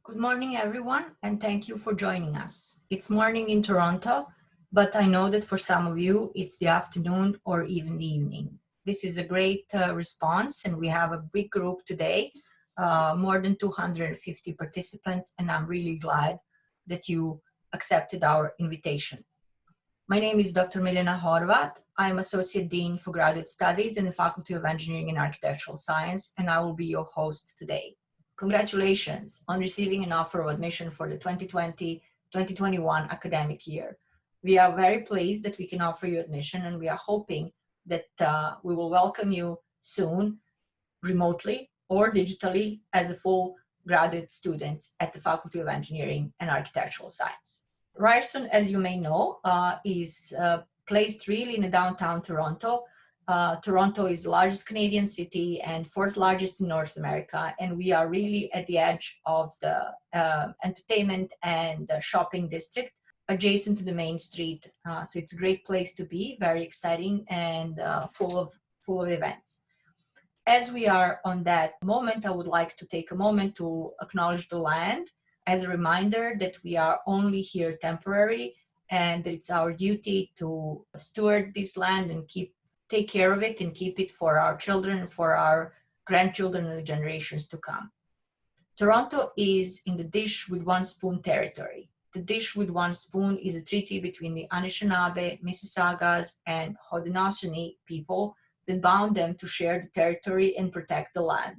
Good morning, everyone, and thank you for joining us. It's morning in Toronto, but I know that for some of you, it's the afternoon or even the evening. This is a great response, and we have a big group today, more than 250 participants, and I'm really glad that you accepted our invitation. My name is Dr. Milena Horvat. I'm Associate Dean for Graduate Studies in the Faculty of Engineering and Architectural Science, and I will be your host today. Congratulations on receiving an offer of admission for the 2020-2021 academic year. We are very pleased that we can offer you admission, and we are hoping that we will welcome you soon, remotely or digitally, as a full graduate student at the Faculty of Engineering and Architectural Science. Ryerson, as you may know, is placed really in downtown Toronto. Toronto is the largest Canadian city and fourth largest in North America, and we are really at the edge of the entertainment and shopping district, adjacent to the main street. So it's a great place to be, very exciting and full of events. As we are on that moment, I would like to take a moment to acknowledge the land as a reminder that we are only here temporary, and it's our duty to steward this land and take care of it and keep it for our children, for our grandchildren and the generations to come. Toronto is in the dish with one spoon territory. The dish with one spoon is a treaty between the Anishinaabe, Mississaugas, and Haudenosaunee people that bound them to share the territory and protect the land.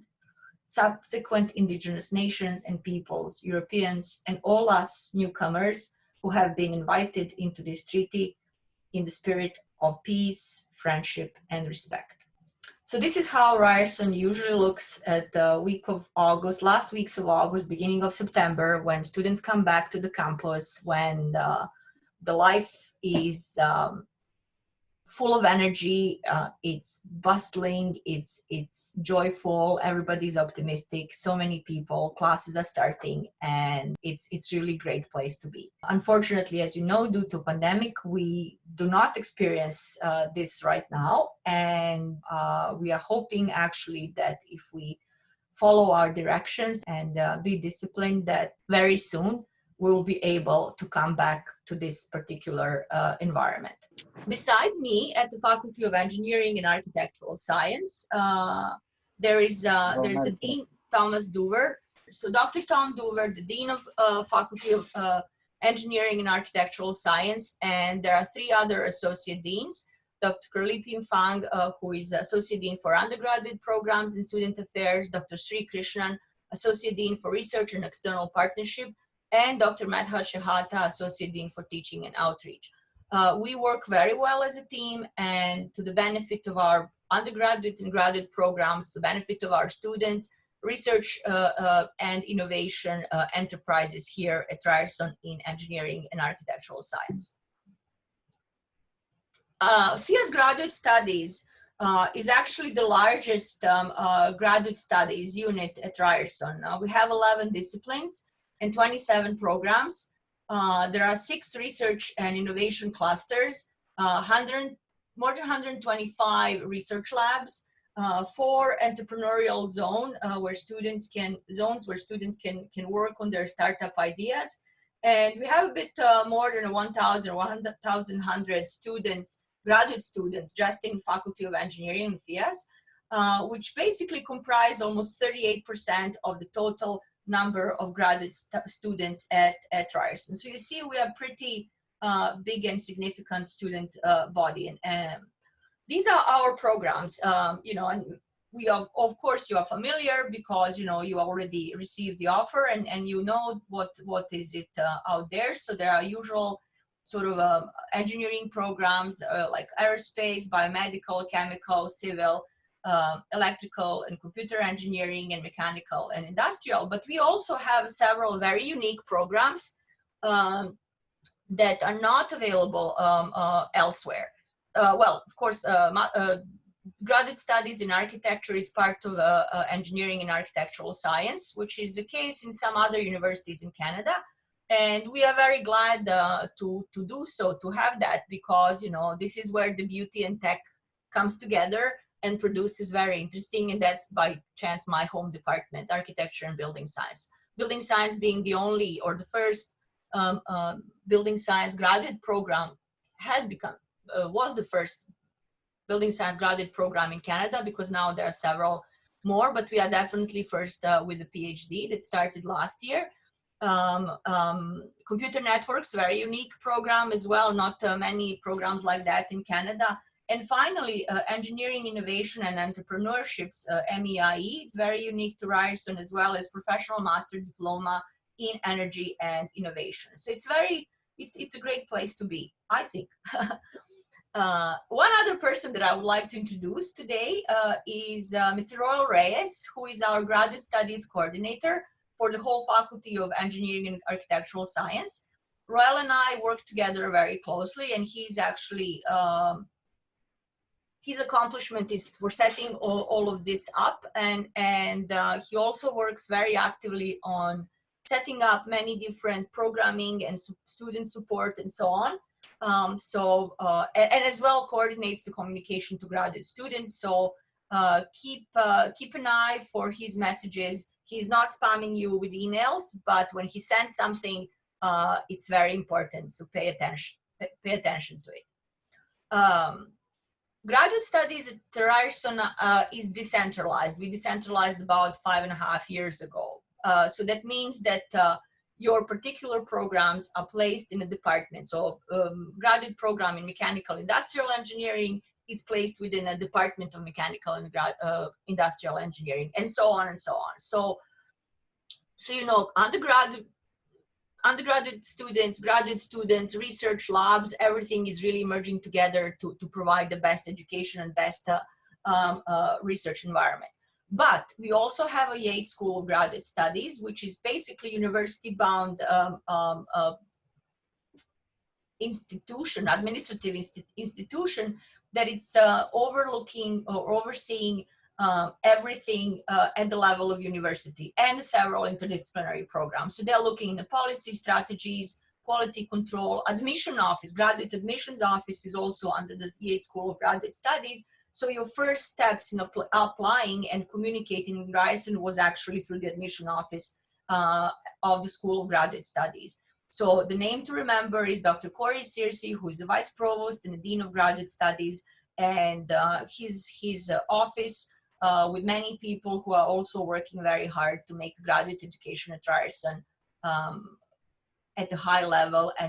Subsequent indigenous nations and peoples, Europeans, and all us newcomers who have been invited into this treaty in the spirit of peace, friendship, and respect. So this is how Ryerson usually looks at the week of August, last weeks of August, beginning of September, when students come back to the campus, when the life is full of energy, it's bustling, it's joyful, everybody's optimistic, so many people, classes are starting, and it's really great place to be. Unfortunately, as you know, due to pandemic, we do not experience this right now, and we are hoping actually that if we follow our directions and be disciplined, that very soon we will be able to come back to this particular environment. Beside me at the Faculty of Engineering and Architectural Science, there's the Dean, Thomas Doover. So Dr. Tom Doover, the Dean of Faculty of Engineering and Architectural Science, and there are three other Associate Deans, Dr. Curly Pim Phang, who is Associate Dean for Undergraduate Programs and Student Affairs, Dr. Sri Krishnan, Associate Dean for Research and External Partnership, and Dr. Madhav Shahata, Associate Dean for Teaching and Outreach. We work very well as a team, and to the benefit of our undergraduate and graduate programs, to the benefit of our students, research and innovation enterprises here at Ryerson in Engineering and Architectural Science. FEAS Graduate Studies is actually the largest graduate studies unit at Ryerson. We have 11 disciplines and 27 programs. There are 6 research and innovation clusters, more than 125 research labs, 4 entrepreneurial zones where students can work on their startup ideas, and we have a bit more than 1,100 students, graduate students, just in Faculty of Engineering and FEAS, which basically comprise almost 38% of the total number of graduate students at Ryerson. So you see, we are pretty big and significant student body, and these are our programs. You know, and we are, of course, you are familiar because you already received the offer, and you know what is it out there. So there are usual sort of engineering programs like aerospace, biomedical, chemical, civil, electrical and computer engineering, and mechanical and industrial. But we also have several very unique programs that are not available elsewhere. Well, of course, graduate studies in architecture is part of engineering and architectural science, which is the case in some other universities in Canada. And we are very glad to do so, to have that, because this is where the beauty and tech comes together and produces very interesting, and that's by chance my home department, architecture and building science. building science being the only or the first building science graduate program, was the first building science graduate program in Canada, because now there are several more, but we are definitely first with the PhD that started last year. Computer networks, very unique program as well, not many programs like that in Canada. And finally, engineering, innovation, and entrepreneurships, MEIE, it's very unique to Ryerson, as well as professional master diploma in energy and innovation. So it's a great place to be, I think. One other person that I would like to introduce today is Mr. Royal Reyes, who is our graduate studies coordinator for the whole Faculty of Engineering and Architectural Science. Royal and I work together very closely, and he's actually, his accomplishment is for setting all of this up, and he also works very actively on setting up many different programming and student support and so on. And as well coordinates the communication to graduate students. So keep an eye for his messages. He's not spamming you with emails, but when he sends something, it's very important. So pay attention to it. Graduate studies at Ryerson is decentralized. We decentralized about 5.5 years ago. So that means that your particular programs are placed in a department. So graduate program in mechanical industrial engineering is placed within a department of mechanical and industrial engineering, and so on and so on. So you know, undergraduate students, graduate students, research labs, everything is really merging together to provide the best education and best research environment. But we also have a Yates School of Graduate Studies, which is basically university-bound institution, administrative institution, that it's overlooking or overseeing everything at the level of university, and several interdisciplinary programs. So they're looking at policy, strategies, quality control, admission office, graduate admissions office is also under the Yates School of Graduate Studies. So your first steps in applying and communicating in Ryerson was actually through the admission office of the School of Graduate Studies. So the name to remember is Dr. Corey Searcy, who is the Vice Provost and the Dean of Graduate Studies, and his office with many people who are also working very hard to make graduate education at Ryerson at a high level and